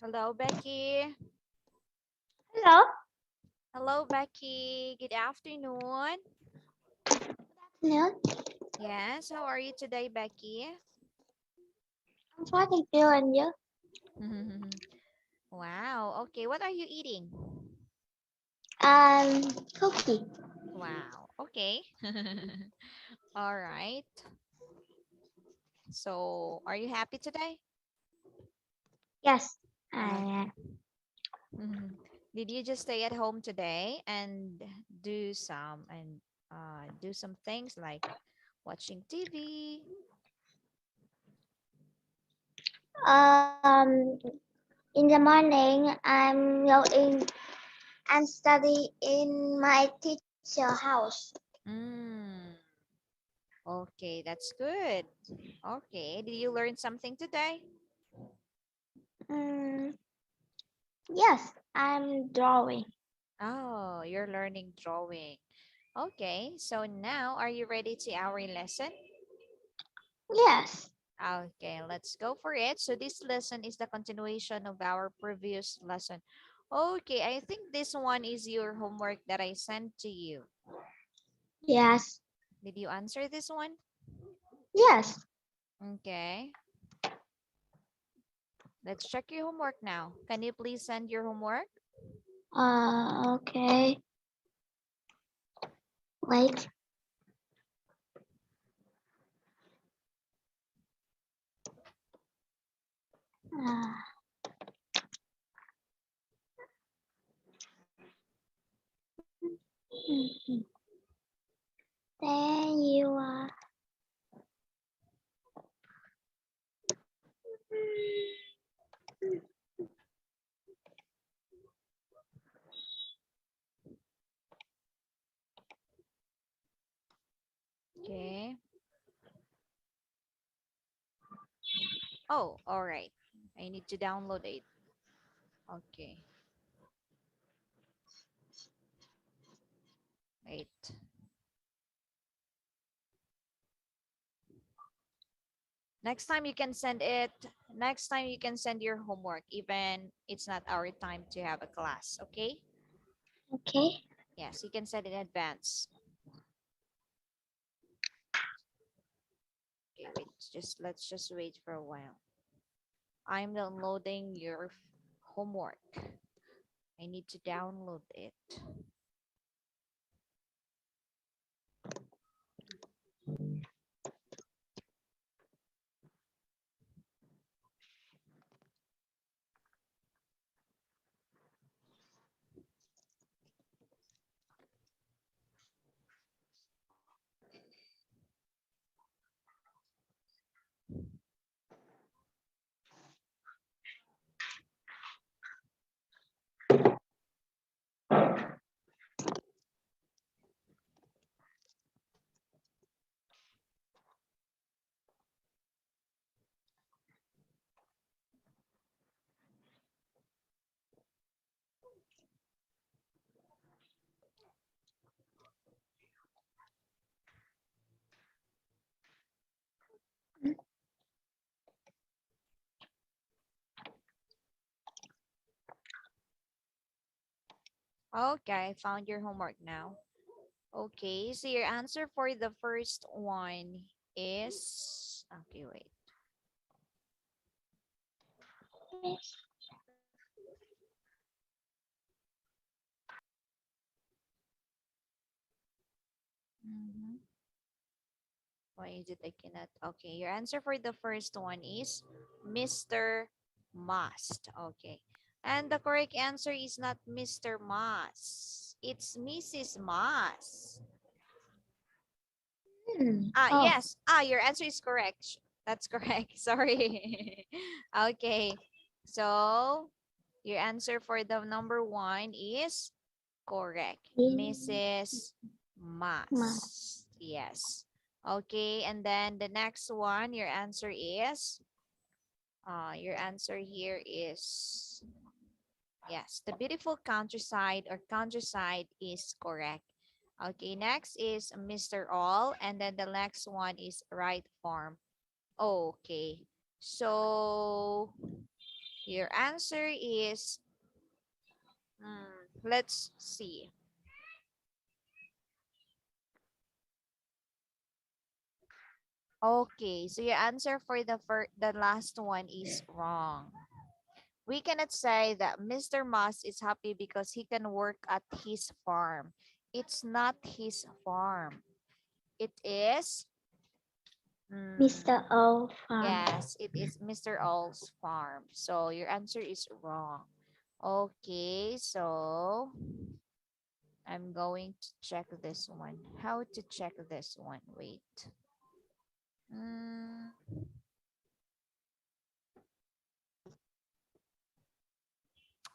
Hello, Becky. Hello. Hello, Becky. Good afternoon. Afternoon. Yes, how are you today, Becky? I'm fine, thank you, and you? Wow. Okay, what are you eating? Cookie. Wow. Okay. All right. So, are you happy today? Yes. Did you just stay at home today and do some and do some things like watching TV? Um, in the morning, I'm study in my teacher house. Mm, okay, that's good. Okay, did you learn something today? Mm, yes, I'm drawing. Oh, you're learning drawing. Okay, so now are you ready to our lesson? Yes. Okay, let's go for it. So this lesson is the continuation of our previous lesson. Okay, I think this one is your homework that I sent to you. Yes. Did you answer this one? Yes. Okay. Let's check your homework now. Can you please send your homework? Okay. Wait. Uh, there you are. Okay. Oh, all right. I need to download it. Okay. Wait. Next time you can send it. Next time you can send your homework, even it's not our time to have a class. Okay. Okay. Yes, you can send in advance. Okay, wait. Let's just wait for a while. I'm downloading your homework. I need to download it. Okay, I found your homework now. Okay, so your answer for the first one is okay, wait. Mhm. Why is it I cannot? Okay, your answer for the first one is Mr. Must. Okay. And the correct answer is not Mr. Must. It's Mrs. Must. Oh. Yes. Your answer is correct. That's correct. Sorry. Okay. So, your answer for the number one is correct. Mrs. Mas. Yes. Okay, and then the next one, your answer here is, yes, the beautiful countryside or countryside is correct. Okay, next is Mr. All, and then the next one is right farm. Okay, so Your answer is, let's see. Okay, so your answer for the last one is wrong. We cannot say that Mr. Moss is happy because he can work at his farm. It's not his farm. It is, Mr. O farm. yes, it is Mr. All's farm. So your answer is wrong. Okay, so I'm going to check this one. How to check this one? Wait.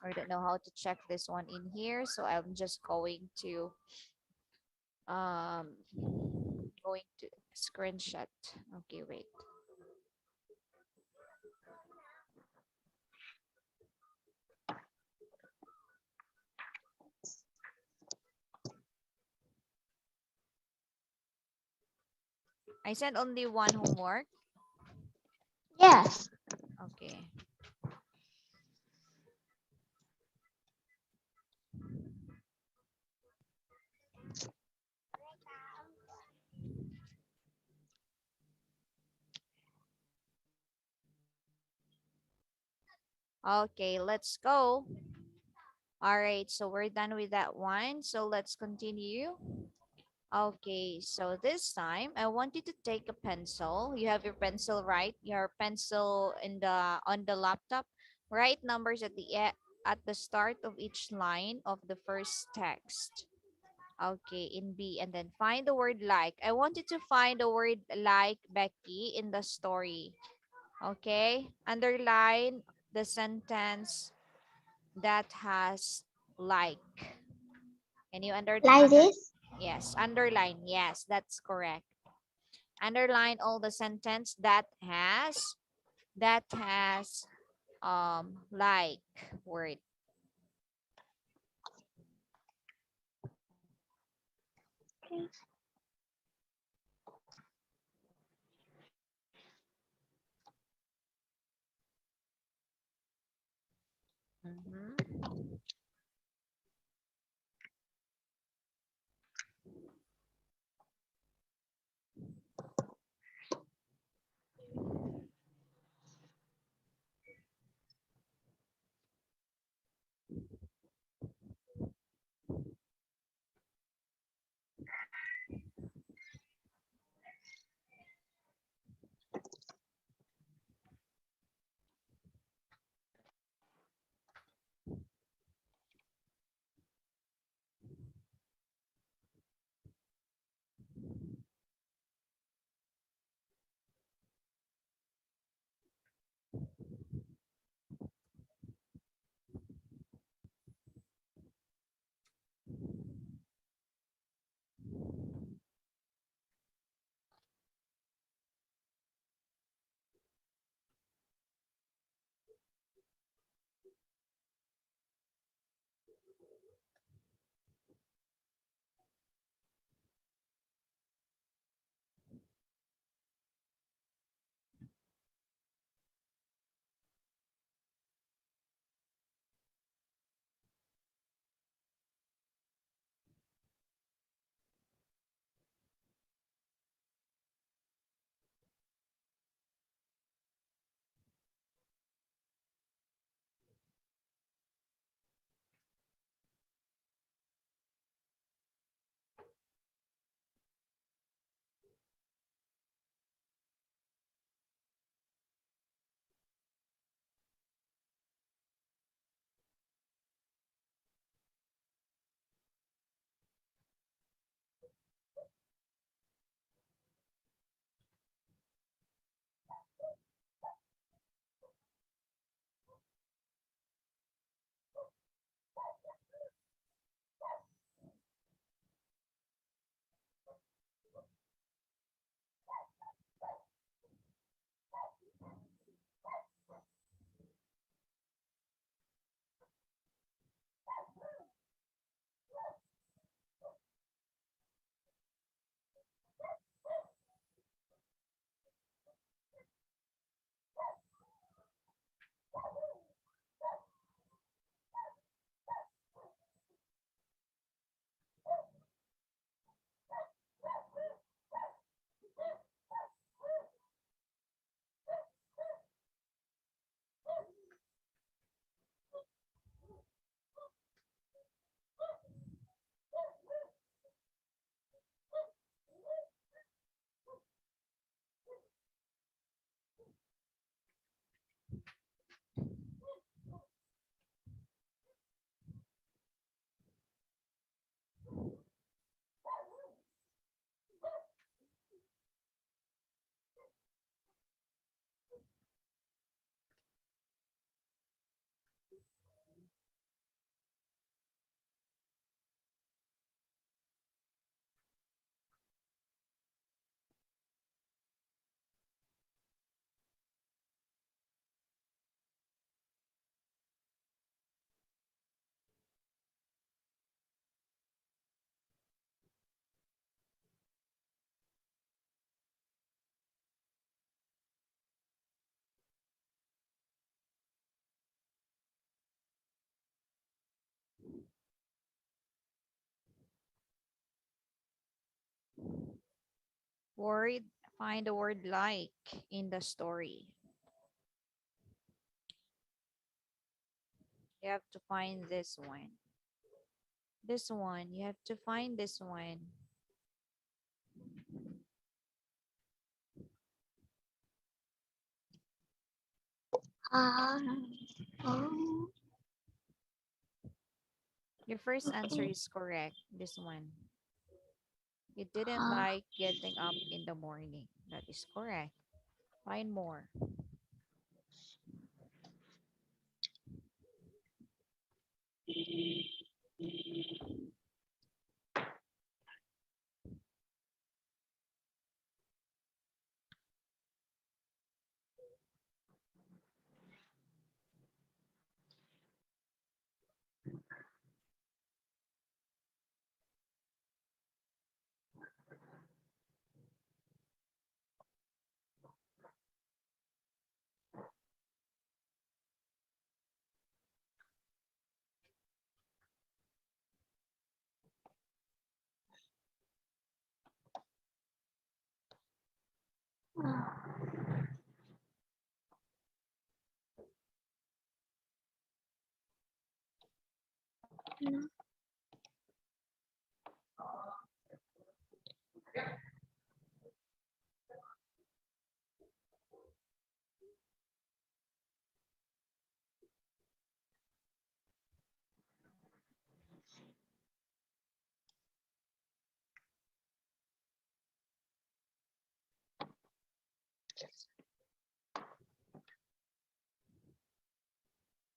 I don't know how to check this one in here, so I'm just going to screenshot. Okay, wait. I sent only one homework. Yes. Okay. Okay, let's go. All right, so we're done with that one. So let's continue. Okay, so this time I want you to take a pencil. You have your pencil, right? Your pencil in the on the laptop. Write numbers at the start of each line of the first text. Okay, in B, and then find the word like. I want you to find the word like, Becky, in the story. Okay, underline the sentence that has like. Can you Like this? yes, underline. Yes, that's correct. Underline all the sentence that has like word. Okay. Word, find the word like in the story. You have to find this one. This one, you have to find this one. Oh, Your first answer okay. is correct. This one. You didn't like getting up in the morning. That is correct. Find more.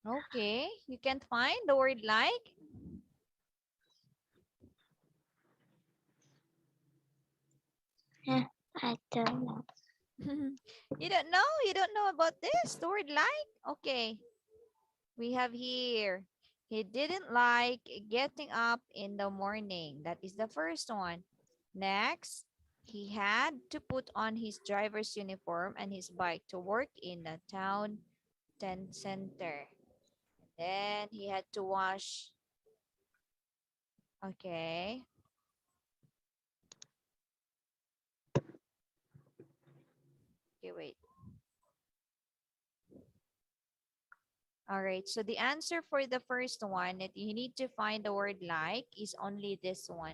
Okay, you can't find the word like? I don't know. You don't know? You don't know about this? The word like? Okay, we have here. He didn't like getting up in the morning. That is the first one. Next, he had to put on his driver's uniform and his bike to work in the town center. Then he had to wash. Okay. Okay, wait. All right. So the answer for the first one that you need to find the word like is only this one.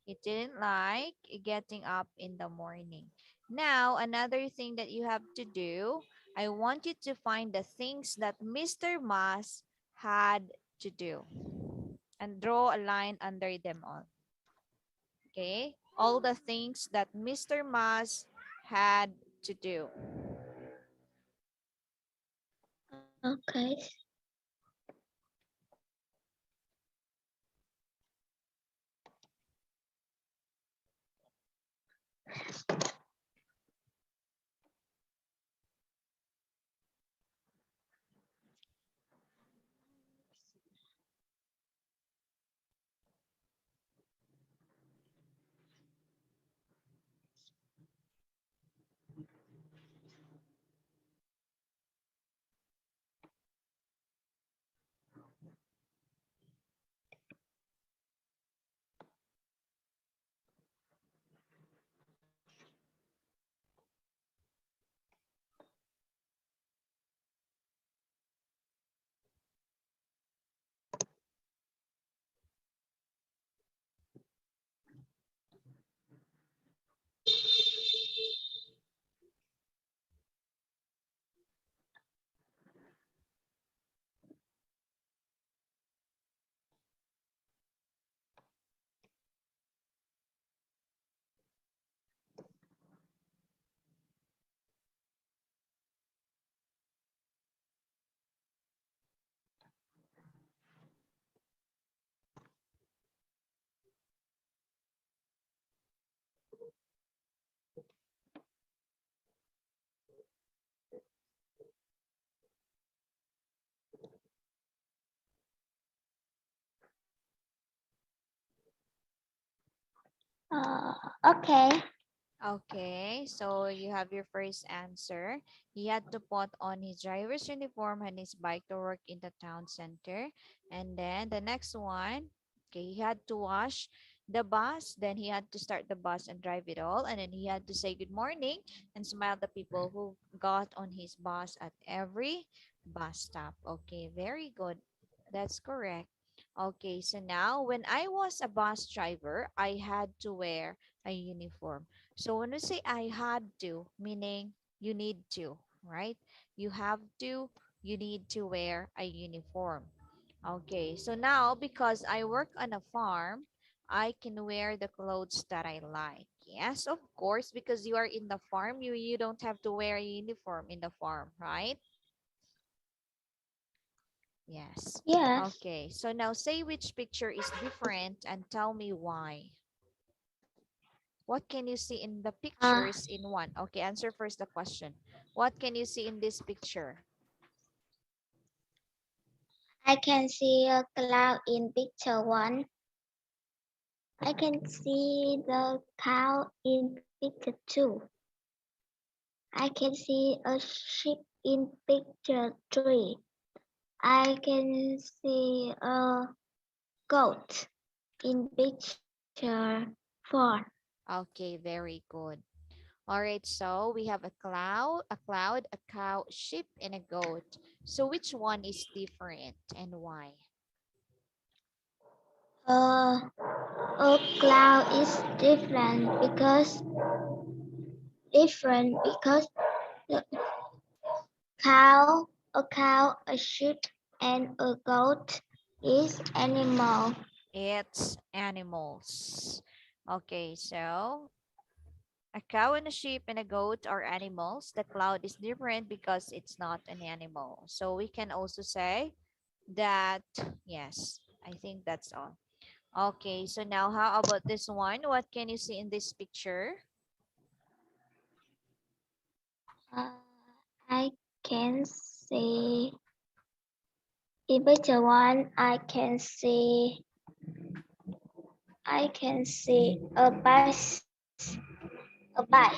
He didn't like getting up in the morning. Now, another thing that you have to do, I want you to find the things that Mr. Mas had to do and draw a line under them all. Okay? All the things that Mr. Mas had to do. Okay. Okay. Okay, so you have your first answer. He had to put on his driver's uniform and his bike to work in the town center. And then the next one, okay, he had to wash the bus, then he had to start the bus and drive it all. And then he had to say good morning and smile at the people who got on his bus at every bus stop. Okay, very good. That's correct. Okay, so now when I was a bus driver, I had to wear a uniform. So when we say I had to, meaning you need to, right? You have to, you need to wear a uniform. Okay, so now because I work on a farm, I can wear the clothes that I like. Yes, of course, because you are in the farm, you don't have to wear a uniform in the farm, right? Yes. Yes. Okay, so now say which picture is different and tell me why. What can you see in the Uh, pictures in one? Okay, answer first the question. What can you see in this picture? I can see a cloud in picture one. I can see the cow in picture two. I can see a sheep in picture three. I can see a goat in picture four. Okay, very good. All right, so we have a cow, sheep, and a goat. So which one is different and why? Uh, a cloud is different because the cow, a sheep, and a goat is animal. It's animals. Okay, so a cow and a sheep and a goat are animals. The cloud is different because it's not an animal. So we can also say that, yes, I think that's all. Okay, so now how about this one? What can you see in this picture? Uh, I can see in picture one. I can see a bike.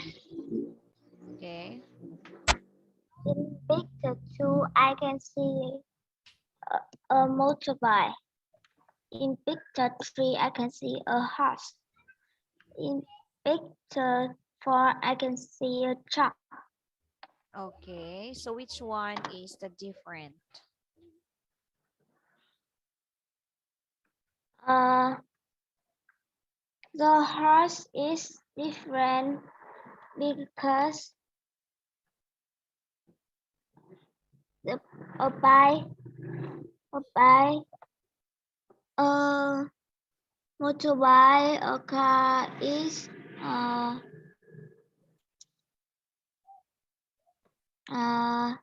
Okay. In picture two, I can see a motorbike. In picture three, I can see a horse. In picture four, I can see a truck. Okay, so which one is the different? Uh, the horse is different because the a bike, a bike, a motorbike, a car is uh uh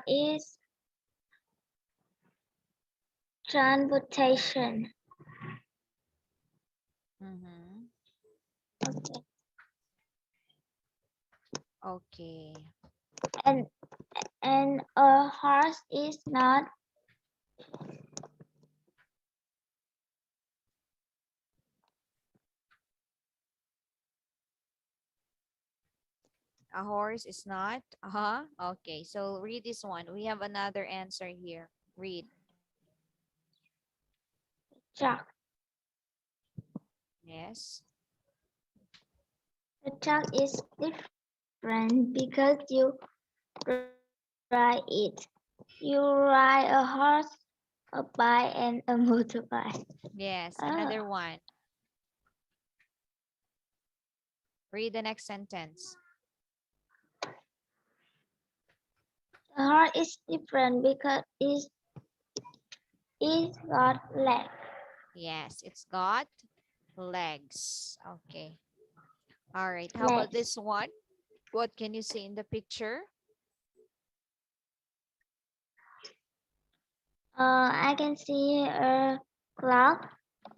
is transportation. Mm-hmm. Okay. Okay. And and a horse is not. A horse is not? Uh-huh. Okay, so read this one. We have another answer here. Read. Truck. Yes. The truck is different because you ride it. You ride a horse, a bike, and a motorbike. Yes, Uh, another one. Read the next sentence. the horse is different because it's got legs. Yes, it's got legs. Okay. All right. How about Legs. this one? What can you see in the picture? I can see a cloud,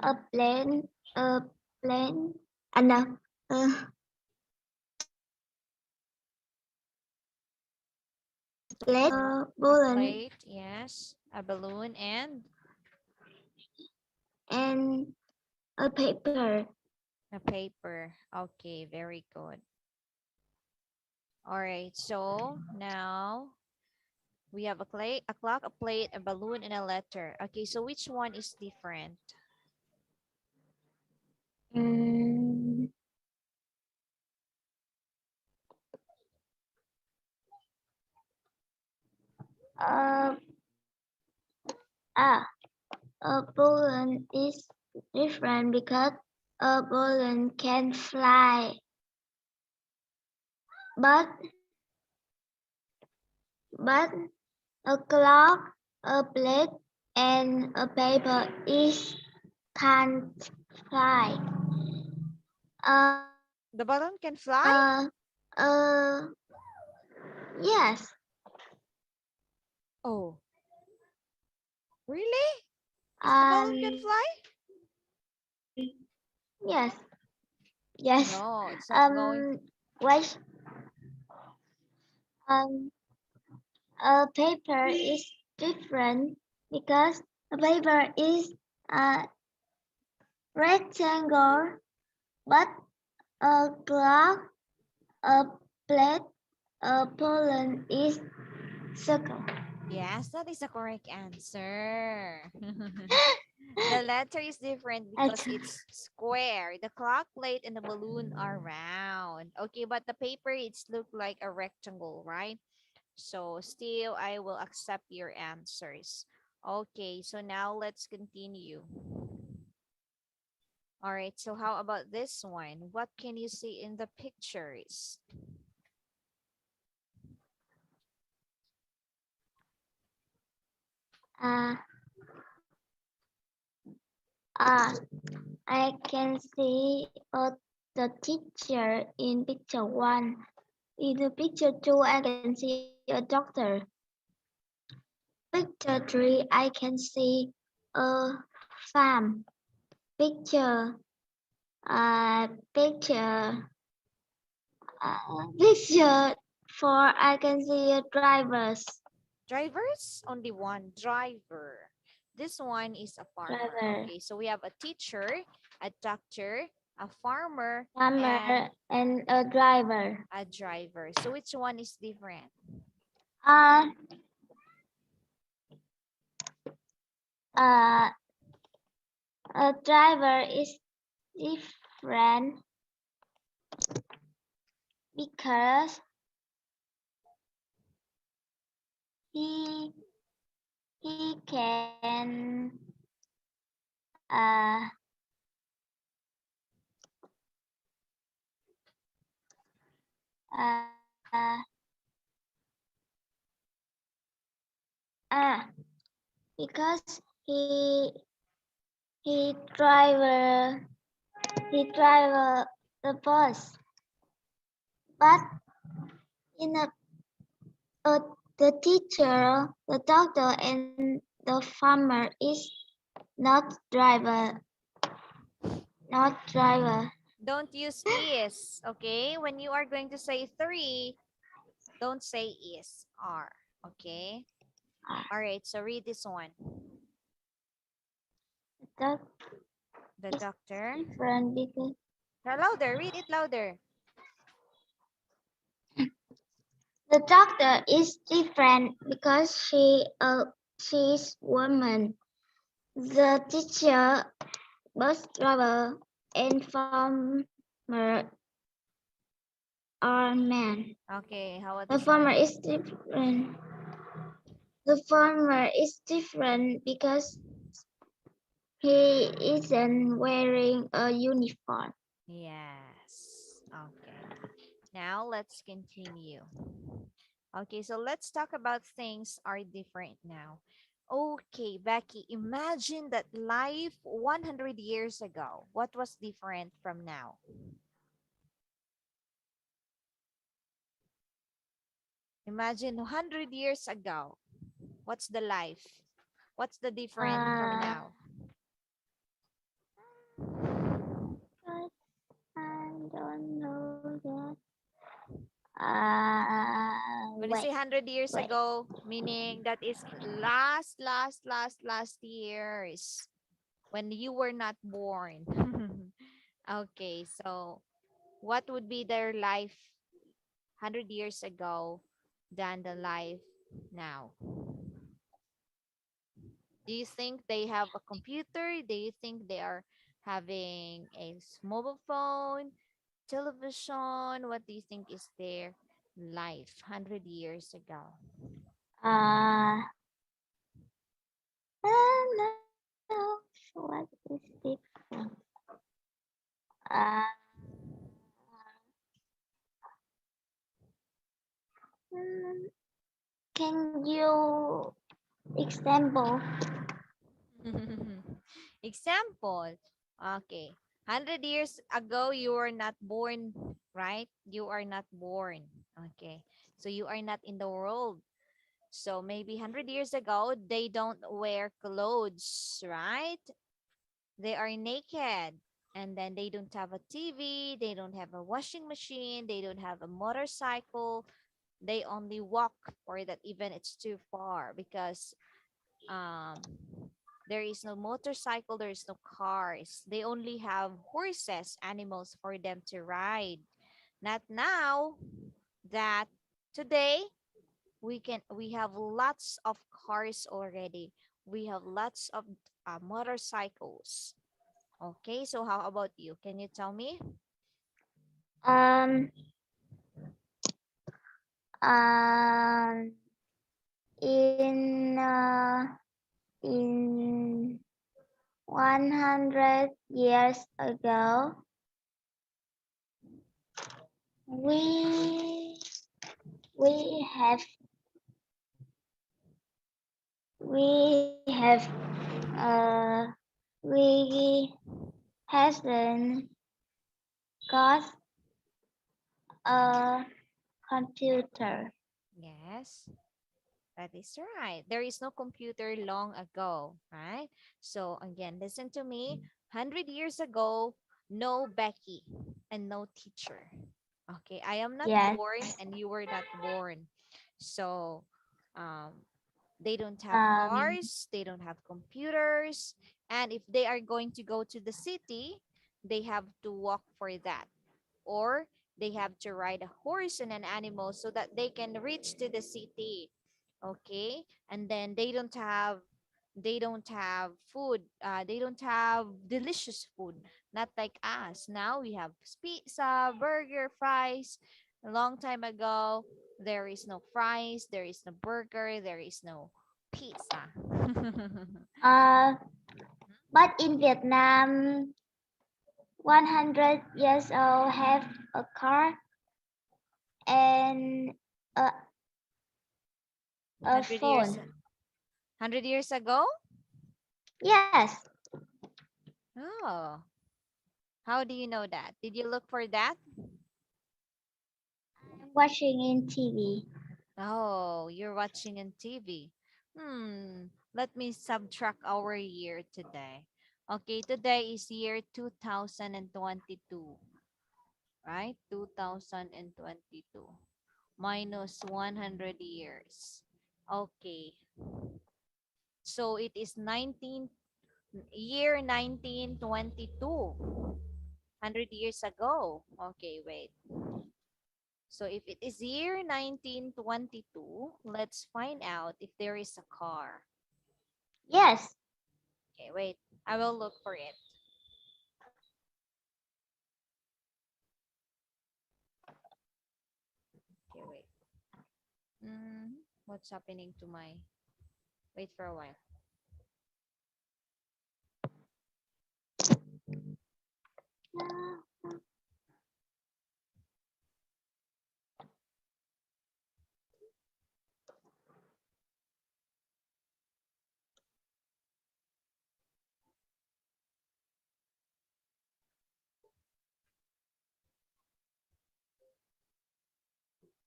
a plane, a plane, no, uh, plate, A balloon, plate, yes. A balloon and a paper. a paper. Okay, very good. All right, so now We have a clock, a plate, a balloon, and a letter. Okay, so which one is different? Mm, uh, ah, a balloon is different because a balloon can fly, but but a clock, a plate, and a paper is can't fly. The balloon can fly? Uh, yes. Oh, really? Is the balloon can Um, fly? yes. Yes. No, it's not going. Wait. Um, a paper is different because a paper is a rectangle, but a clock, a plate, a balloon is circle. Yes, that is the correct answer. The letter is different because Okay. it's square. The clock plate and the balloon are round. Okay, but the paper, it's look like a rectangle, right? So still, I will accept your answers. Okay, so now let's continue. All right, so how about this one? What can you see in the pictures? Uh, uh, I can see the teacher in picture one. In the picture two, I can see a doctor. Picture three, I can see a farm. Picture, picture, picture four, I can see a drivers. Drivers? Only one driver. This one is a farmer. Driver, Okay, so we have a teacher, a doctor, a farmer, and farmer, and a driver. a driver. So which one is different? Uh, uh, a driver is different because he he can uh uh because he drive the bus, but in a the teacher, the doctor, and the farmer is not driver, not driver. Don't use is, okay? When you are going to say three, don't say is, are, okay? All right, so read this one. That The is doctor. different because Louder, read it louder. the doctor is different because she's woman. The teacher, bus driver, and farmer are men. Okay, how about The this farmer one? is different. The farmer is different because he isn't wearing a uniform. Yes, okay. Now let's continue. Okay, so let's talk about things are different now. Okay, Becky, imagine that life 100 years ago. What was different from now? Imagine 100 years ago. What's the life? What's the different from Uh, now? but I don't know that. When you Wait, say 100 years wait. ago, meaning that is last years when you were not born. Okay, so what would be their life 100 years ago than the life now? Do you think they have a computer? Do you think they are having a mobile phone, television? What do you think is their life 100 years ago? Uh, I don't know what is different. Uh, mm, can you example? Example. Okay. 100 years ago, you were not born, right? You are not born. Okay. So you are not in the world. So maybe 100 years ago, they don't wear clothes, right? They are naked. And then they don't have a TV. They don't have a washing machine. They don't have a motorcycle. They only walk, or that even it's too far because um there is no motorcycle, there is no cars. They only have horses, animals for them to ride. Not now that today we have lots of cars already. We have lots of motorcycles. Okay, so how about you? Can you tell me? Um, um, in in 100 years ago, we we have we have we hasn't got a computer. Yes. That is right. There is no computer long ago, right? So again, listen to me. 100 years ago, no Becky and no teacher. Okay, I am not Yes. born and you were not born. So um, they don't have Um. cars, they don't have computers, and if they are going to go to the city, they have to walk for that, or they have to ride a horse and an animal so that they can reach to the city. Okay, and then they don't have food, they don't have delicious food, not like us. Now we have pizza, burger, fries. A long time ago, there is no fries, there is no burger, there is no pizza. Uh. But in Vietnam, 100 years old have a car and a, a 100 years phone. 100 years ago. Yes. Oh, how do you know that? Did you look for that? I'm watching in TV. Oh, you're watching on TV. Let me subtract our year today. Okay, today is year 2022, right? 2022 minus 100 years. Okay, so it is 1922, 100 years ago. Okay, wait. So if it is year 1922, let's find out if there is a car. Yes. Okay, wait. I will look for it. Okay, wait. What's happening to my... Wait for a while.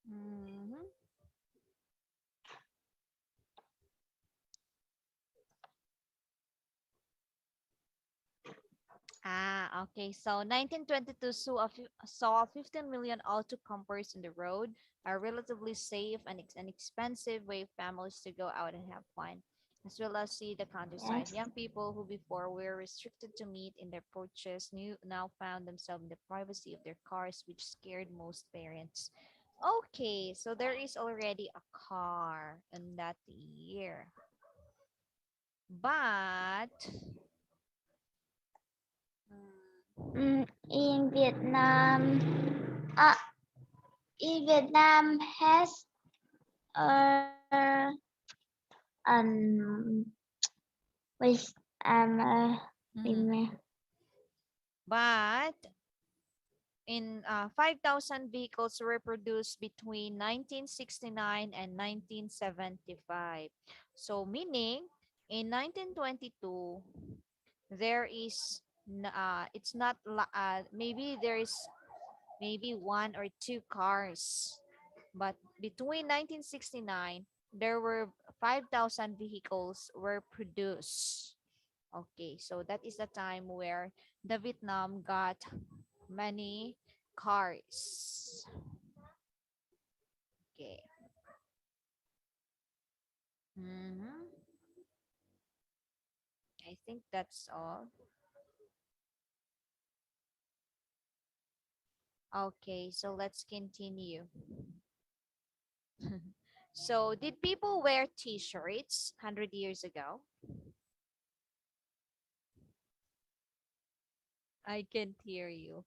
Mhm. Okay. So 1922 saw 15 million auto campers in the road, a relatively safe and inexpensive way for families to go out and have fun, as well as see the countryside. Yes. Young people who before were restricted to meet in their porches now found themselves in the privacy of their cars, which scared most parents. Okay, so there is already a car in that year. But In Vietnam, uh, in Vietnam has um with mhm. But in 5,000 vehicles were produced between 1969 and 1975. So meaning in 1922 there is it's not maybe there is maybe one or two cars, but between 1969 there were 5,000 vehicles were produced. Okay, so that is the time where the Vietnam got many cars. Okay. Mhm. I think that's all. Okay, so let's continue. So, did people wear t-shirts 100 years ago? I can't hear you.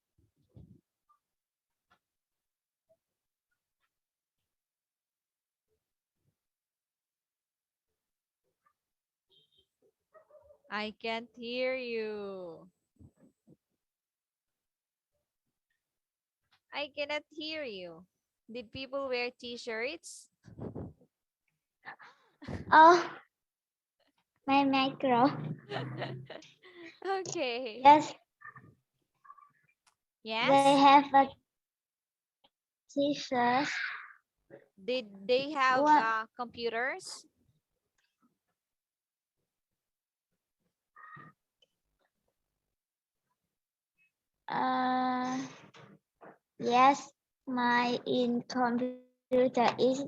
I can't hear you. I cannot hear you. Did people wear t-shirts? oh my micro. Okay. Yes, they Yes. have a t-shirt. Did they have What? computers? Uh, yes, my in computer is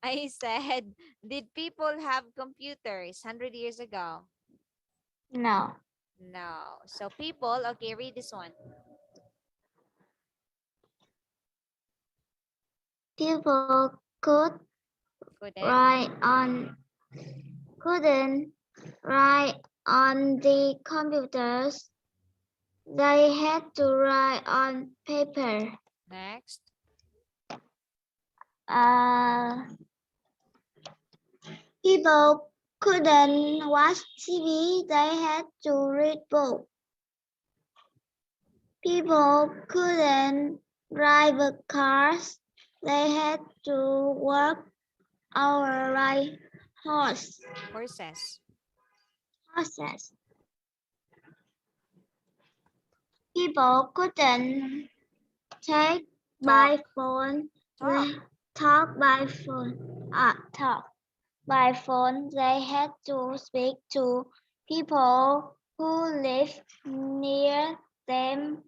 I said, did people have computers 100 years ago? no. No. So people, okay, read this one. People Couldn't. write on couldn't write on the computers. They had to write on paper. Next. Uh, People couldn't watch TV. They had to read books. People couldn't drive cars. They had to work or ride Horses. horses. People couldn't take Talk. by phone. Talk. They talk by phone. Talk by phone. They had to speak to people who lived near them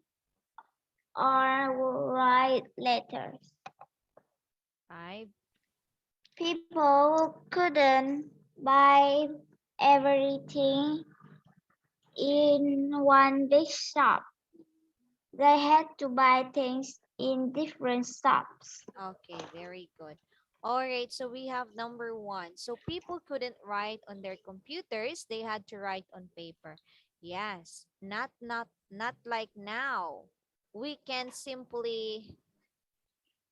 or write letters. 5. People couldn't buy everything in one big shop. They had to buy things in different shops. Okay, very good. All right, so we have number 1. So people couldn't write on their computers, they had to write on paper. Yes, not like now. We can simply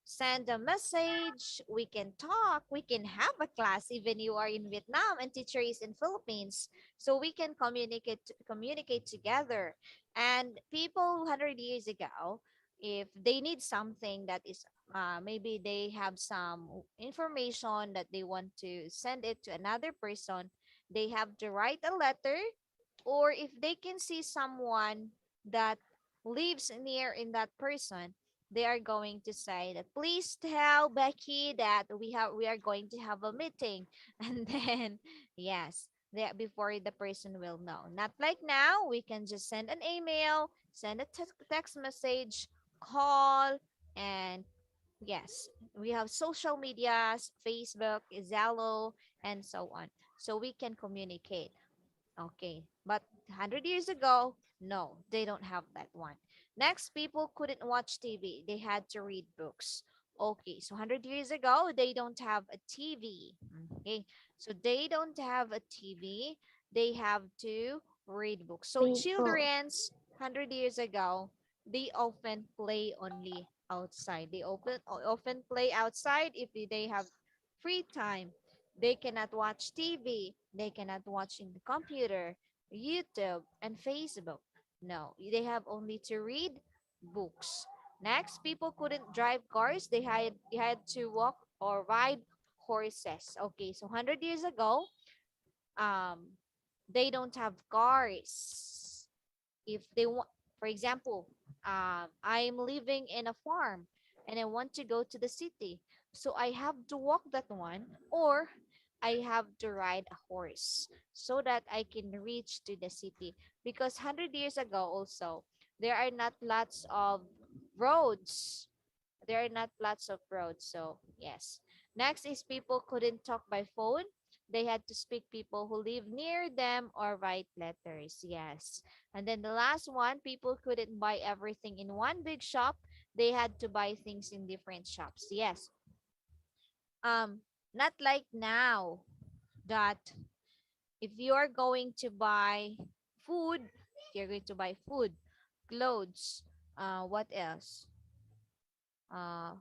send a message, we can talk, we can have a class even you are in Vietnam and teacher is in Philippines. So we can communicate together. And people 100 years ago, if they need something that is maybe they have some information that they want to send it to another person, they have to write a letter, or if they can see someone that lives near in that person, they are going to say that please tell Becky that we are going to have a meeting. And then yes, that before the person will know. Not like now, we can just send an email, send a text message, call, and yes, we have social medias, Facebook, Zalo, and so on. So we can communicate. Okay, but 100 years ago, No, they don't have that one. Next, people couldn't watch TV. They had to read books. Okay, so 100 years ago, they don't have a TV. Okay, so they don't have a TV. They have to read books. So People. children's 100 years ago, they often play only outside. They often play outside if they have free time. They cannot watch TV. They cannot watch in the computer, YouTube, and Facebook. No, they have only to read books. Next, people couldn't drive cars. They had to walk or ride horses. Okay, so 100 years ago, um, they don't have cars. If they want, for example, I'm living in a farm and I want to go to the city, so I have to walk that one, or I have to ride a horse so that I can reach to the city. Because 100 years ago also, there are not lots of roads. There are not lots of roads. So yes. Next is people couldn't talk by phone. They had to speak people who live near them or write letters. Yes. And then the last one, people couldn't buy everything in one big shop. They had to buy things in different shops. Yes. Um, not like now that if you are going to buy food, you're going to buy food, clothes, what else?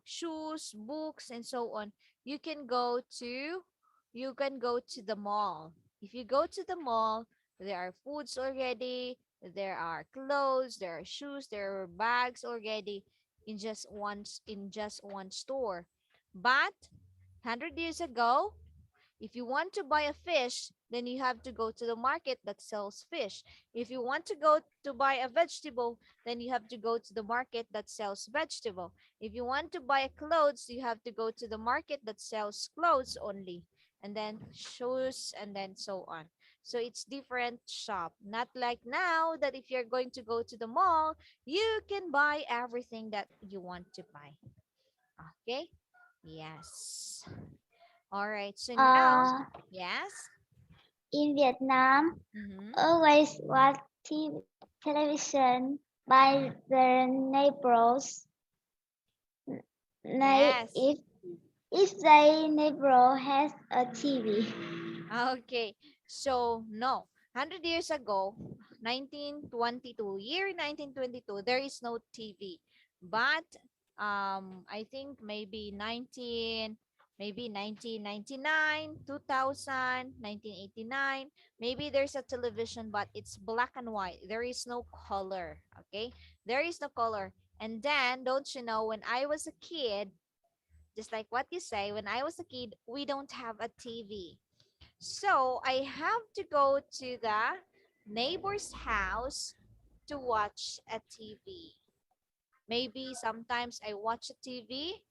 Shoes, books, and so on. You can go to the mall. If you go to the mall, there are foods already, there are clothes, there are shoes, there are bags already in just one store. But 100 years ago, if you want to buy a fish, then you have to go to the market that sells fish. If you want to go to buy a vegetable, then you have to go to the market that sells vegetable. If you want to buy clothes, you have to go to the market that sells clothes only, and then shoes, and then so on. So it's different shop. Not like now that if you're going to go to the mall, you can buy everything that you want to buy. Okay? Yes. All right. So now, Uh, yes. in Vietnam, Mm-hmm. always watch television by their neighbors. Yes. If their neighbor has a TV. Okay. So no, 100 years ago, 1922, year 1922, there is no TV. But I think maybe 1999, 2000, 1989, maybe there's a television, but it's black and white. There is no color. Okay? There is no color. And then, don't you know, when I was a kid, just like what you say, when I was a kid, we don't have a TV. So I have to go to the neighbor's house to watch a TV. Maybe sometimes I watch a TV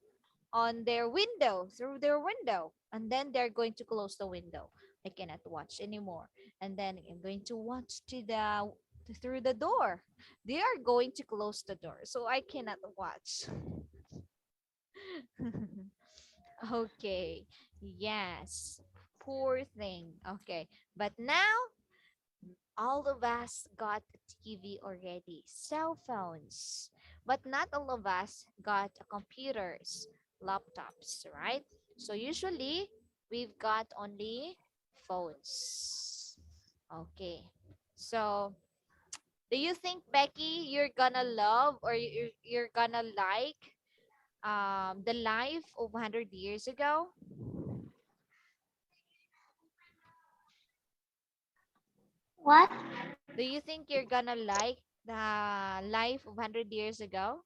on their window, through their window, and then they're going to close the window. I cannot watch anymore. And then I'm going to watch through the door. They are going to close the door, so I cannot watch. Okay. Yes. Poor thing. Okay. But now all of us got a TV already, cell phones. But not all of us got computers, laptops, right? So usually we've got only phones. Okay. So do you think, Becky, you're gonna love or you're gonna like the life of 100 years ago? What? Do you think you're gonna like the life of 100 years ago?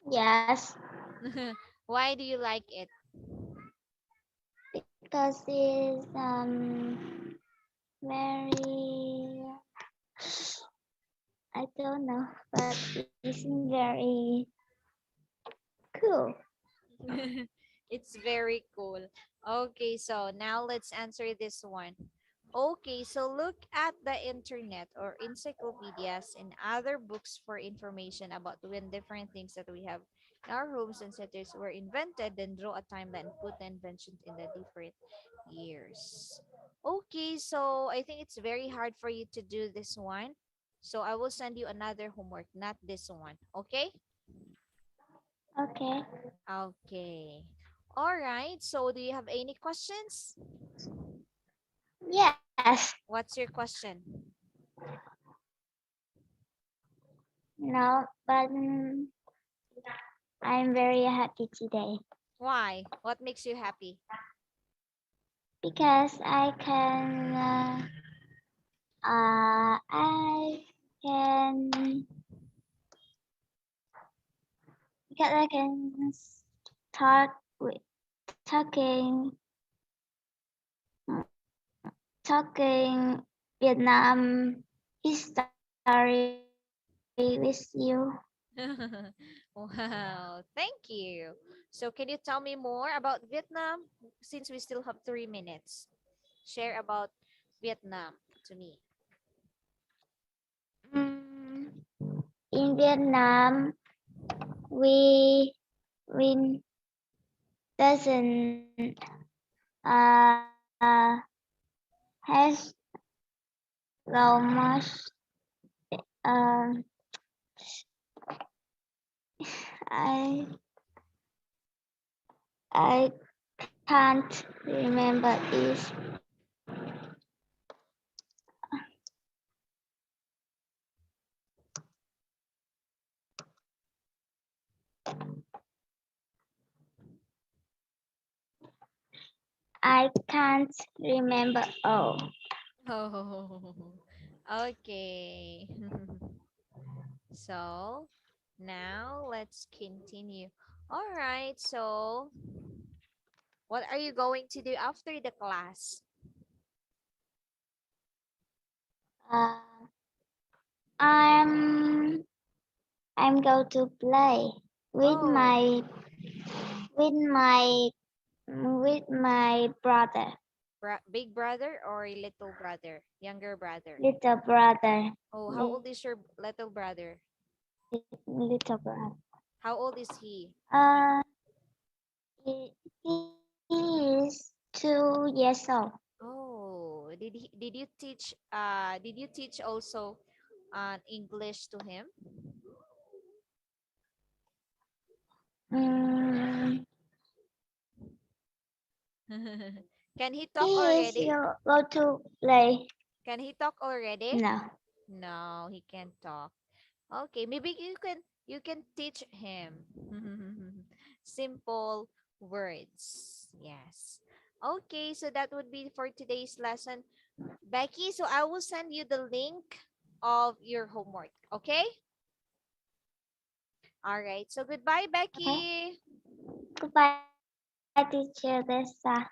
Yes, Why do you like it? because it's very, I don't know, but it's very cool. It's very cool. Okay, so now let's answer this one. Okay, so look at the internet or encyclopedias and other books for information about when different things that we have in our homes and cities were invented, then draw a timeline, put the inventions in the different years. Okay, so I think it's very hard for you to do this one. So I will send you another homework, not this one. Okay? Okay. Okay. All right. So do you have any questions? Yes. What's your question? No, but I'm very happy today Why? What makes you happy? because I can because I can start with talking talking Vietnam history with you. Wow. Thank you. So can you tell me more about Vietnam since we still have 3 minutes? Share about Vietnam to me. Mm, in Vietnam, we doesn't has so much um I I can't remember this. I can't remember all. Oh, okay. So now let's continue. All right. So what are you going to do after the class? Uh, I'm I'm going to play with Oh, with my with my brother, big brother or little brother? Younger brother? little brother, Oh, how old is your little brother? little brother. How old is he? Uh, he is 2 years old. Oh, did you teach also English to him? Mm, Can he talk he is already? go to play. Can he talk already? No. No, he can't talk. Okay, maybe you can teach him simple words. Yes. Okay, so that would be for today's lesson, Becky. So I will send you the link of your homework. Okay? All right. So goodbye, Okay. Becky. Goodbye, teacher Dessa.